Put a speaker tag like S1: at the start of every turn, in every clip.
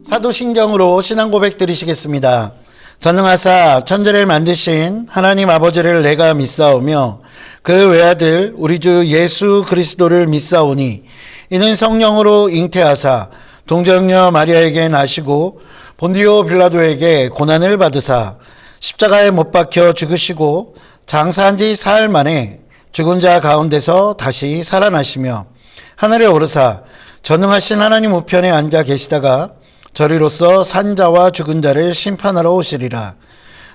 S1: 사도신경으로 신앙 고백 드리시겠습니다. 전능하사 천지를 만드신 하나님 아버지를 내가 믿사오며 그 외아들 우리 주 예수 그리스도를 믿사오니 이는 성령으로 잉태하사 동정녀 마리아에게 나시고 본디오 빌라도에게 고난을 받으사 십자가에 못 박혀 죽으시고 장사한 지 사흘 만에 죽은 자 가운데서 다시 살아나시며 하늘에 오르사 전능하신 하나님 우편에 앉아 계시다가 저리로서 산 자와 죽은 자를 심판하러 오시리라.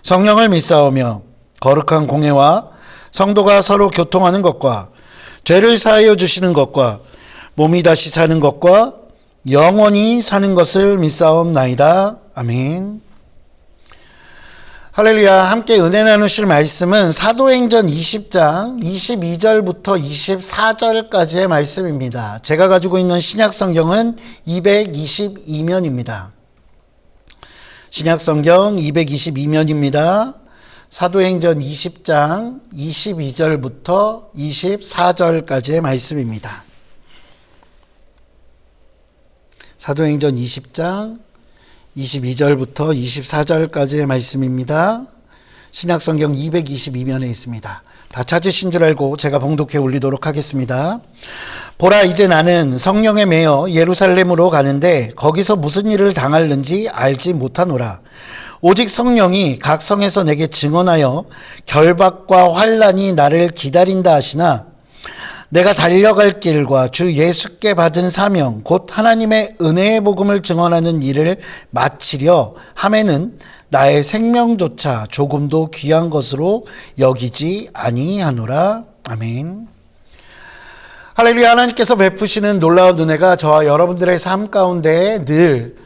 S1: 성령을 믿사오며 거룩한 공회와 성도가 서로 교통하는 것과 죄를 사하여 주시는 것과 몸이 다시 사는 것과 영원히 사는 것을 믿사옵나이다. 아멘. 할렐루야. 함께 은혜 나누실 말씀은 사도행전 20장 22절부터 24절까지의 말씀입니다. 제가 가지고 있는 신약성경은 222면입니다. 신약성경 222면입니다. 사도행전 20장 22절부터 24절까지의 말씀입니다. 사도행전 20장 22절부터 24절까지의 말씀입니다. 신약성경 222면에 있습니다. 다 찾으신 줄 알고 제가 봉독해 올리도록 하겠습니다. 보라, 이제 나는 성령에 매여 예루살렘으로 가는데 거기서 무슨 일을 당할는지 알지 못하노라. 오직 성령이 각 성에서 내게 증언하여 결박과 환난이 나를 기다린다 하시나 내가 달려갈 길과 주 예수께 받은 사명 곧 하나님의 은혜의 복음을 증언하는 일을 마치려 하매는 나의 생명조차 조금도 귀한 것으로 여기지 아니하노라. 아멘. 할렐루야. 하나님께서 베푸시는 놀라운 은혜가 저와 여러분들의 삶 가운데 늘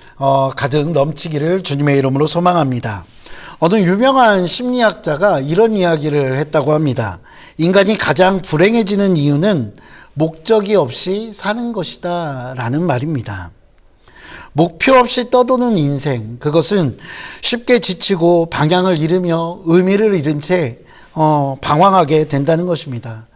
S1: 가득 넘치기를 주님의 이름으로 소망합니다. 어느 유명한 심리학자가 이런 이야기를 했다고 합니다. 인간이 가장 불행해지는 이유는 목적이 없이 사는 것이다 라는 말입니다. 목표 없이 떠도는 인생, 그것은 쉽게 지치고 방향을 잃으며 의미를 잃은 채 방황하게 된다는 것입니다.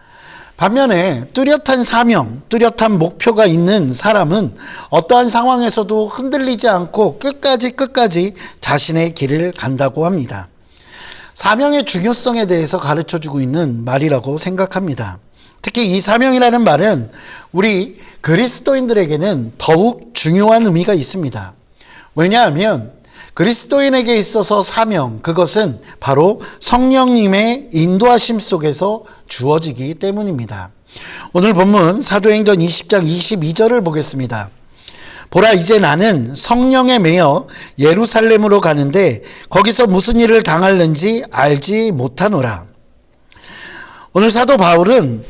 S1: 반면에 뚜렷한 사명, 뚜렷한 목표가 있는 사람은 어떠한 상황에서도 흔들리지 않고 끝까지 자신의 길을 간다고 합니다. 사명의 중요성에 대해서 가르쳐주고 있는 말이라고 생각합니다. 특히 이 사명이라는 말은 우리 그리스도인들에게는 더욱 중요한 의미가 있습니다. 왜냐하면 그리스도인에게 있어서 사명, 그것은 바로 성령님의 인도하심 속에서 주어지기 때문입니다. 오늘 본문 사도행전 20장 22절을 보겠습니다. 보라, 이제 나는 성령에 매여 예루살렘으로 가는데 거기서 무슨 일을 당할는지 알지 못하노라. 오늘 사도 바울은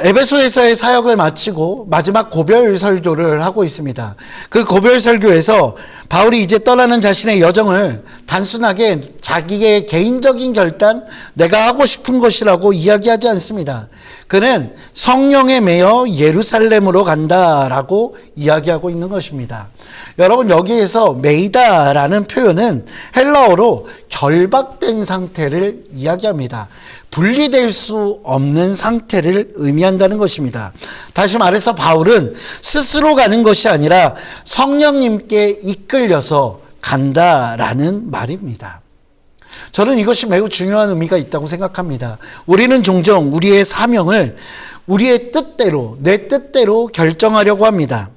S1: 에베소에서의 사역을 마치고 마지막 고별 설교를 하고 있습니다. 그 고별 설교에서 바울이 이제 떠나는 자신의 여정을 단순하게 자기의 개인적인 결단, 내가 하고 싶은 것이라고 이야기하지 않습니다. 그는 성령에 매여 예루살렘으로 간다라고 이야기하고 있는 것입니다. 여러분, 여기에서 매이다라는 표현은 헬라어로 결박된 상태를 이야기합니다. 분리될 수 없는 상태를 의미한다는 것입니다. 다시 말해서 바울은 스스로 가는 것이 아니라 성령님께 이끌려서 간다라는 말입니다. 저는 이것이 매우 중요한 의미가 있다고 생각합니다. 우리는 종종 우리의 사명을 우리의 뜻대로, 내 뜻대로 결정하려고 합니다.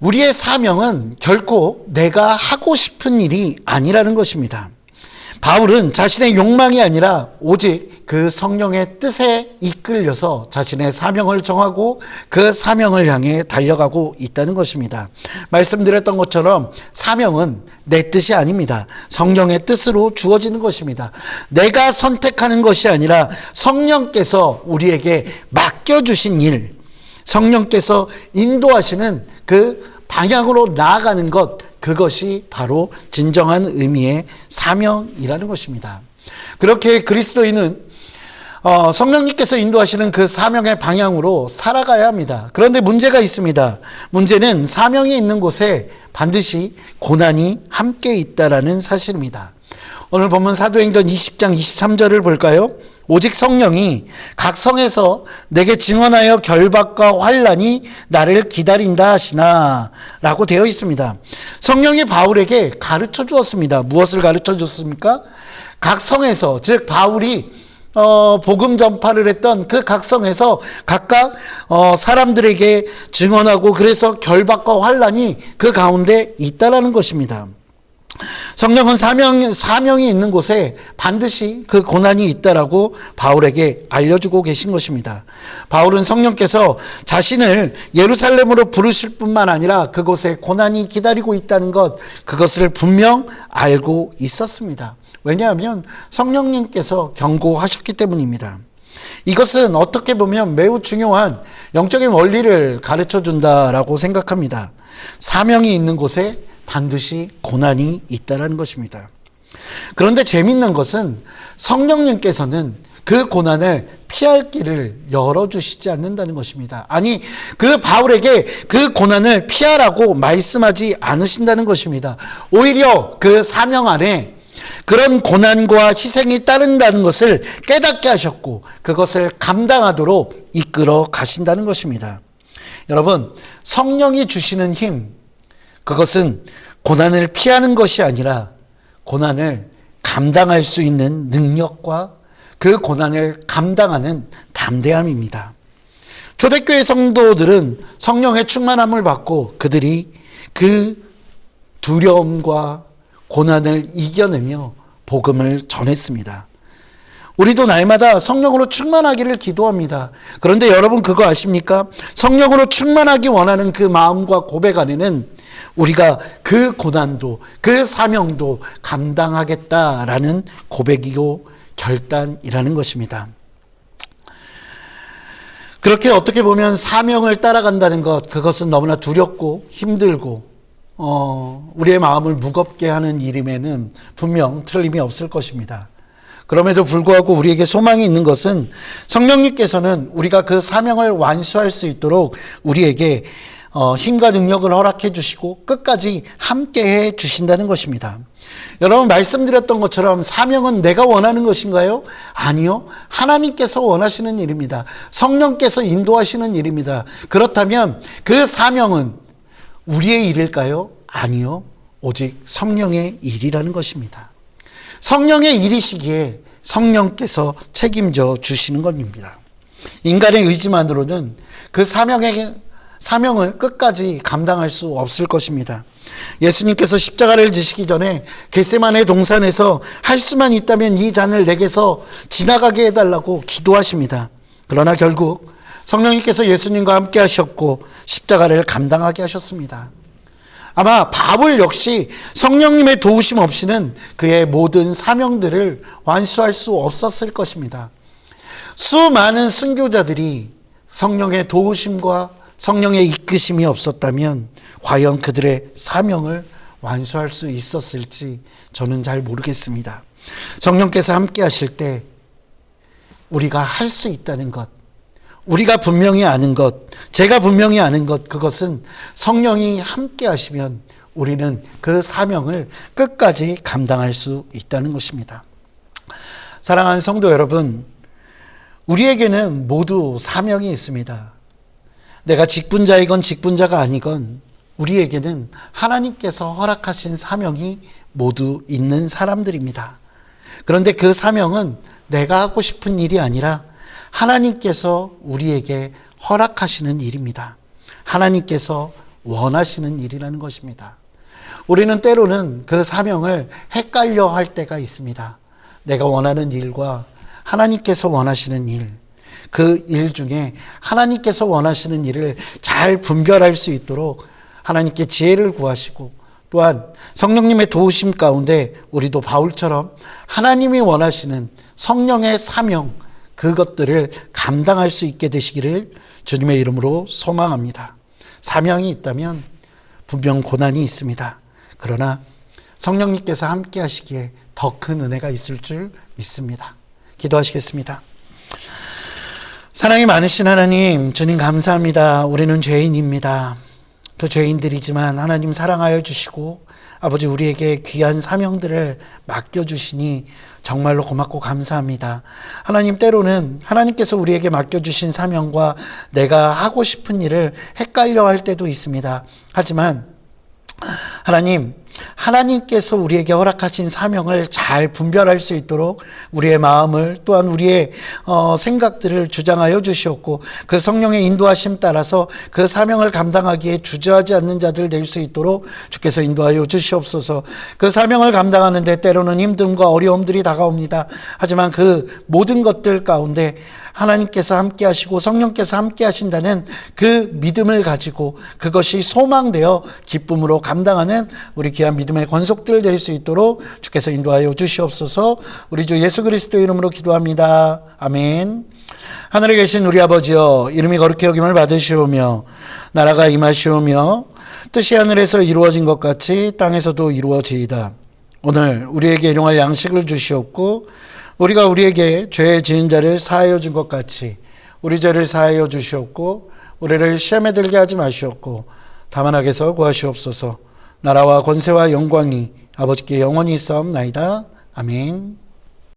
S1: 우리의 사명은 결코 내가 하고 싶은 일이 아니라는 것입니다. 바울은 자신의 욕망이 아니라 오직 그 성령의 뜻에 이끌려서 자신의 사명을 정하고 그 사명을 향해 달려가고 있다는 것입니다. 말씀드렸던 것처럼 사명은 내 뜻이 아닙니다. 성령의 뜻으로 주어지는 것입니다. 내가 선택하는 것이 아니라 성령께서 우리에게 맡겨주신 일, 성령께서 인도하시는 그 방향으로 나아가는 것, 그것이 바로 진정한 의미의 사명이라는 것입니다. 그렇게 그리스도인은 성령님께서 인도하시는 그 사명의 방향으로 살아가야 합니다. 그런데 문제가 있습니다. 문제는 사명이 있는 곳에 반드시 고난이 함께 있다라는 사실입니다. 오늘 보면 사도행전 20장 23절을 볼까요? 오직 성령이 각 성에서 내게 증언하여 결박과 환난이 나를 기다린다 하시나 라고 되어 있습니다. 성령이 바울에게 가르쳐 주었습니다. 무엇을 가르쳐 줬습니까? 각 성에서, 즉 바울이 복음 전파를 했던 그 각 성에서 각각 사람들에게 증언하고, 그래서 결박과 환난이 그 가운데 있다라는 것입니다. 성령은 사명이 있는 곳에 반드시 그 고난이 있다라고 바울에게 알려주고 계신 것입니다. 바울은 성령께서 자신을 예루살렘으로 부르실 뿐만 아니라 그곳에 고난이 기다리고 있다는 것, 그것을 분명 알고 있었습니다. 왜냐하면 성령님께서 경고하셨기 때문입니다. 이것은 어떻게 보면 매우 중요한 영적인 원리를 가르쳐 준다라고 생각합니다. 사명이 있는 곳에 반드시 고난이 있다는 것입니다. 그런데 재밌는 것은 성령님께서는 그 고난을 피할 길을 열어주시지 않는다는 것입니다. 아니, 그 바울에게 그 고난을 피하라고 말씀하지 않으신다는 것입니다. 오히려 그 사명 안에 그런 고난과 희생이 따른다는 것을 깨닫게 하셨고, 그것을 감당하도록 이끌어 가신다는 것입니다. 여러분, 성령이 주시는 힘, 그것은 고난을 피하는 것이 아니라 고난을 감당할 수 있는 능력과 그 고난을 감당하는 담대함입니다. 초대교회 성도들은 성령의 충만함을 받고 그들이 그 두려움과 고난을 이겨내며 복음을 전했습니다. 우리도 날마다 성령으로 충만하기를 기도합니다. 그런데 여러분 그거 아십니까? 성령으로 충만하기 원하는 그 마음과 고백 안에는 우리가 그 고난도, 그 사명도 감당하겠다라는 고백이고 결단이라는 것입니다. 그렇게 어떻게 보면 사명을 따라간다는 것, 그것은 너무나 두렵고 힘들고 우리의 마음을 무겁게 하는 일임에는 분명 틀림이 없을 것입니다. 그럼에도 불구하고 우리에게 소망이 있는 것은 성령님께서는 우리가 그 사명을 완수할 수 있도록 우리에게 힘과 능력을 허락해 주시고 끝까지 함께해 주신다는 것입니다. 여러분, 말씀드렸던 것처럼 사명은 내가 원하는 것인가요? 아니요. 하나님께서 원하시는 일입니다. 성령께서 인도하시는 일입니다. 그렇다면 그 사명은 우리의 일일까요? 아니요. 오직 성령의 일이라는 것입니다. 성령의 일이시기에 성령께서 책임져 주시는 겁니다. 인간의 의지만으로는 그 사명을 끝까지 감당할 수 없을 것입니다. 예수님께서 십자가를 지시기 전에 겟세마네 동산에서 할 수만 있다면 이 잔을 내게서 지나가게 해달라고 기도하십니다. 그러나 결국 성령님께서 예수님과 함께 하셨고 십자가를 감당하게 하셨습니다. 아마 바울 역시 성령님의 도우심 없이는 그의 모든 사명들을 완수할 수 없었을 것입니다. 수많은 순교자들이 성령의 도우심과 성령의 이끄심이 없었다면 과연 그들의 사명을 완수할 수 있었을지 저는 잘 모르겠습니다. 성령께서 함께 하실 때 우리가 할 수 있다는 것, 우리가 분명히 아는 것, 제가 분명히 아는 것, 그것은 성령이 함께 하시면 우리는 그 사명을 끝까지 감당할 수 있다는 것입니다. 사랑하는 성도 여러분, 우리에게는 모두 사명이 있습니다. 내가 직분자이건 직분자가 아니건 우리에게는 하나님께서 허락하신 사명이 모두 있는 사람들입니다. 그런데 그 사명은 내가 하고 싶은 일이 아니라 하나님께서 우리에게 허락하시는 일입니다. 하나님께서 원하시는 일이라는 것입니다. 우리는 때로는 그 사명을 헷갈려 할 때가 있습니다. 내가 원하는 일과 하나님께서 원하시는 일, 그 일 중에 하나님께서 원하시는 일을 잘 분별할 수 있도록 하나님께 지혜를 구하시고, 또한 성령님의 도우심 가운데 우리도 바울처럼 하나님이 원하시는 성령의 사명, 그것들을 감당할 수 있게 되시기를 주님의 이름으로 소망합니다. 사명이 있다면 분명 고난이 있습니다. 그러나 성령님께서 함께 하시기에 더 큰 은혜가 있을 줄 믿습니다. 기도하시겠습니다. 사랑이 많으신 하나님, 주님 감사합니다. 우리는 죄인입니다. 그 죄인들이지만 하나님 사랑하여 주시고 아버지 우리에게 귀한 사명들을 맡겨주시니 정말로 고맙고 감사합니다. 하나님, 때로는 하나님께서 우리에게 맡겨주신 사명과 내가 하고 싶은 일을 헷갈려 할 때도 있습니다. 하지만 하나님께서 우리에게 허락하신 사명을 잘 분별할 수 있도록 우리의 마음을, 또한 우리의 생각들을 주장하여 주시옵고, 그 성령의 인도하심 따라서 그 사명을 감당하기에 주저하지 않는 자들 될 수 있도록 주께서 인도하여 주시옵소서. 그 사명을 감당하는데 때로는 힘듦과 어려움들이 다가옵니다. 하지만 그 모든 것들 가운데 하나님께서 함께 하시고 성령께서 함께 하신다는 그 믿음을 가지고 그것이 소망되어 기쁨으로 감당하는 우리 귀한 믿음의 권속들 될 수 있도록 주께서 인도하여 주시옵소서. 우리 주 예수 그리스도의 이름으로 기도합니다. 아멘. 하늘에 계신 우리 아버지여, 이름이 거룩히 여김을 받으시오며 나라가 임하시오며 뜻이 하늘에서 이루어진 것 같이 땅에서도 이루어지이다. 오늘 우리에게 일용할 양식을 주시옵고, 우리가 우리에게 죄 지은 자를 사하여 준 것 같이 우리 죄를 사하여 주시옵고, 우리를 시험에 들게 하지 마시옵고 다만 악에서 구하시옵소서. 나라와 권세와 영광이 아버지께 영원히 있사옵나이다. 아멘.